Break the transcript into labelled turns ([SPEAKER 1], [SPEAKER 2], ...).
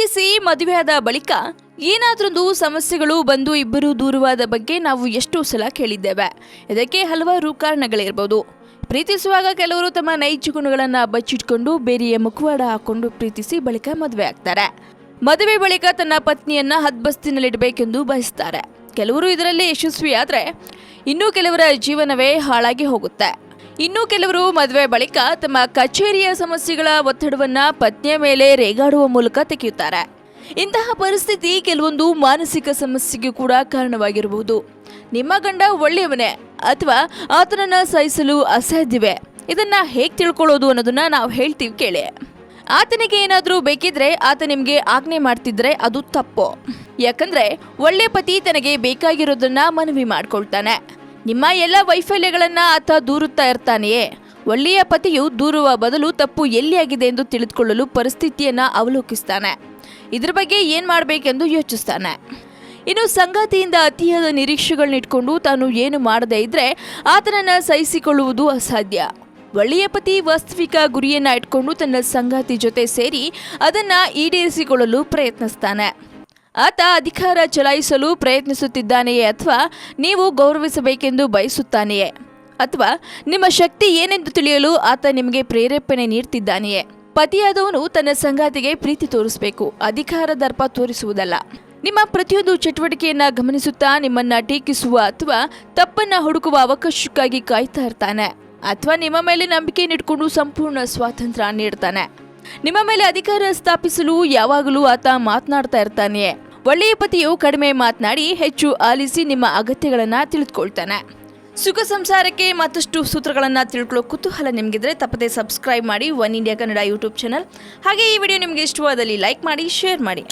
[SPEAKER 1] ಪ್ರೀತಿಸಿ ಮದುವೆಯಾದ ಬಳಿಕ ಏನಾದ್ರೊಂದು ಸಮಸ್ಯೆಗಳು ಬಂದು ಇಬ್ಬರು ದೂರವಾದ ಬಗ್ಗೆ ನಾವು ಎಷ್ಟೋ ಸಲ ಕೇಳಿದ್ದೇವೆ. ಇದಕ್ಕೆ ಹಲವಾರು ಕಾರಣಗಳಿರಬಹುದು. ಪ್ರೀತಿಸುವಾಗ ಕೆಲವರು ತಮ್ಮ ನೈಜ ಗುಣಗಳನ್ನು ಬಚ್ಚಿಟ್ಕೊಂಡು ಬೇರೆಯ ಮುಖವಾಡ ಹಾಕೊಂಡು ಪ್ರೀತಿಸಿ ಬಳಿಕ ಮದುವೆ ಆಗ್ತಾರೆ. ಮದುವೆ ಬಳಿಕ ತನ್ನ ಪತ್ನಿಯನ್ನ ಹದ್ಬಸ್ತಿನಲ್ಲಿಡಬೇಕೆಂದು ಬಯಸ್ತಾರೆ. ಕೆಲವರು ಇದರಲ್ಲಿ ಯಶಸ್ವಿಯಾದ್ರೆ ಇನ್ನೂ ಕೆಲವರ ಜೀವನವೇ ಹಾಳಾಗಿ ಹೋಗುತ್ತೆ. ಇನ್ನು ಕೆಲವರು ಮದುವೆ ಬಳಿಕ ತಮ್ಮ ಕಚೇರಿಯ ಸಮಸ್ಯೆಗಳ ಒತ್ತಡವನ್ನ ಪತ್ನಿಯ ಮೇಲೆ ರೇಗಾಡುವ ಮೂಲಕ ತೆಗೆಯುತ್ತಾರೆ. ಇಂತಹ ಪರಿಸ್ಥಿತಿ ಕೆಲವೊಂದು ಮಾನಸಿಕ ಸಮಸ್ಯೆಗೆ ಕೂಡ ಕಾರಣವಾಗಿರಬಹುದು. ನಿಮ್ಮ ಗಂಡ ಒಳ್ಳೆಯವನೇ ಅಥವಾ ಆತನನ್ನ ಸಹಿಸಲು ಅಸಾಧ್ಯವೇ, ಇದನ್ನ ಹೇಗೆ ತಿಳ್ಕೊಳ್ಳೋದು ಅನ್ನೋದನ್ನ ನಾವು ಹೇಳ್ತೀವಿ ಕೇಳಿ. ಆತನಿಗೆ ಏನಾದರೂ ಬೇಕಿದ್ರೆ ಆತ ನಿಮ್ಗೆ ಆಜ್ಞೆ ಮಾಡ್ತಿದ್ರೆ ಅದು ತಪ್ಪು. ಯಾಕಂದ್ರೆ ಒಳ್ಳೆ ಪತಿ ತನಗೆ ಬೇಕಾಗಿರೋದನ್ನ ಮನವಿ ಮಾಡ್ಕೊಳ್ತಾನೆ. ನಿಮ್ಮ ಎಲ್ಲ ವೈಫಲ್ಯಗಳನ್ನ ಆತ ದೂರುತ್ತಾ ಇರ್ತಾನೆಯೇ. ಒಳ್ಳೆಯ ಪತಿಯು ದೂರುವ ಬದಲು ತಪ್ಪು ಎಲ್ಲಿಯಾಗಿದೆ ಎಂದು ತಿಳಿದುಕೊಳ್ಳಲು ಪರಿಸ್ಥಿತಿಯನ್ನ ಅವಲೋಕಿಸ್ತಾನೆ. ಇದ್ರ ಬಗ್ಗೆ ಏನ್ ಮಾಡಬೇಕೆಂದು ಯೋಚಿಸ್ತಾನೆ. ಇನ್ನು ಸಂಗಾತಿಯಿಂದ ಅತಿಯಾದ ನಿರೀಕ್ಷೆಗಳನ್ನ ಇಟ್ಕೊಂಡು ತಾನು ಏನು ಮಾಡದೇ ಇದ್ರೆ ಆತನನ್ನ ಸಹಿಸಿಕೊಳ್ಳುವುದು ಅಸಾಧ್ಯ. ಒಳ್ಳೆಯ ಪತಿ ವಾಸ್ತವಿಕ ಗುರಿಯನ್ನ ಇಟ್ಕೊಂಡು ತನ್ನ ಸಂಗಾತಿ ಜೊತೆ ಸೇರಿ ಅದನ್ನ ಈಡೇರಿಸಿಕೊಳ್ಳಲು ಪ್ರಯತ್ನಿಸ್ತಾನೆ. ಆತ ಅಧಿಕಾರ ಚಲಾಯಿಸಲು ಪ್ರಯತ್ನಿಸುತ್ತಿದ್ದಾನೆಯೇ ಅಥವಾ ನೀವು ಗೌರವಿಸಬೇಕೆಂದು ಬಯಸುತ್ತಾನೆಯೇ ಅಥವಾ ನಿಮ್ಮ ಶಕ್ತಿ ಏನೆಂದು ತಿಳಿಯಲು ಆತ ನಿಮಗೆ ಪ್ರೇರೇಪಣೆ ನೀಡ್ತಿದ್ದಾನೆಯೇ. ಪತಿಯಾದವನು ತನ್ನ ಸಂಗಾತಿಗೆ ಪ್ರೀತಿ ತೋರಿಸಬೇಕು, ಅಧಿಕಾರ ದರ್ಪ ತೋರಿಸುವುದಲ್ಲ. ನಿಮ್ಮ ಪ್ರತಿಯೊಂದು ಚಟುವಟಿಕೆಯನ್ನ ಗಮನಿಸುತ್ತಾ ನಿಮ್ಮನ್ನ ಟೀಕಿಸುವ ಅಥವಾ ತಪ್ಪನ್ನ ಹುಡುಕುವ ಅವಕಾಶಕ್ಕಾಗಿ ಕಾಯ್ತಾ ಇರ್ತಾನೆ. ಅಥವಾ ನಿಮ್ಮ ಮೇಲೆ ನಂಬಿಕೆ ಇಟ್ಕೊಂಡು ಸಂಪೂರ್ಣ ಸ್ವಾತಂತ್ರ್ಯ ನೀಡ್ತಾನೆ. ನಿಮ್ಮ ಮೇಲೆ ಅಧಿಕಾರ ಸ್ಥಾಪಿಸಲು ಯಾವಾಗಲೂ ಆತ ಮಾತನಾಡ್ತಾ ಇರ್ತಾನೆಯೇ. ಒಳ್ಳೆಯ ಪತಿಯು ಕಡಿಮೆ ಮಾತನಾಡಿ ಹೆಚ್ಚು ಆಲಿಸಿ ನಿಮ್ಮ ಅಗತ್ಯಗಳನ್ನ ತಿಳಿದುಕೊಳ್ತಾನೆ. ಸುಖ ಸಂಸಾರಕ್ಕೆ ಮತ್ತಷ್ಟು ಸೂತ್ರಗಳನ್ನ ತಿಳ್ಕೊಳ್ಳೋ ಕುತೂಹಲ ನಿಮಗಿದ್ರೆ ತಪ್ಪದೆ ಸಬ್ಸ್ಕ್ರೈಬ್ ಮಾಡಿ one India Kannada YouTube channel. ಹಾಗೆ ಈ ವಿಡಿಯೋ ನಿಮಗೆ ಇಷ್ಟವಾದಲ್ಲಿ ಲೈಕ್ ಮಾಡಿ, ಶೇರ್ ಮಾಡಿ.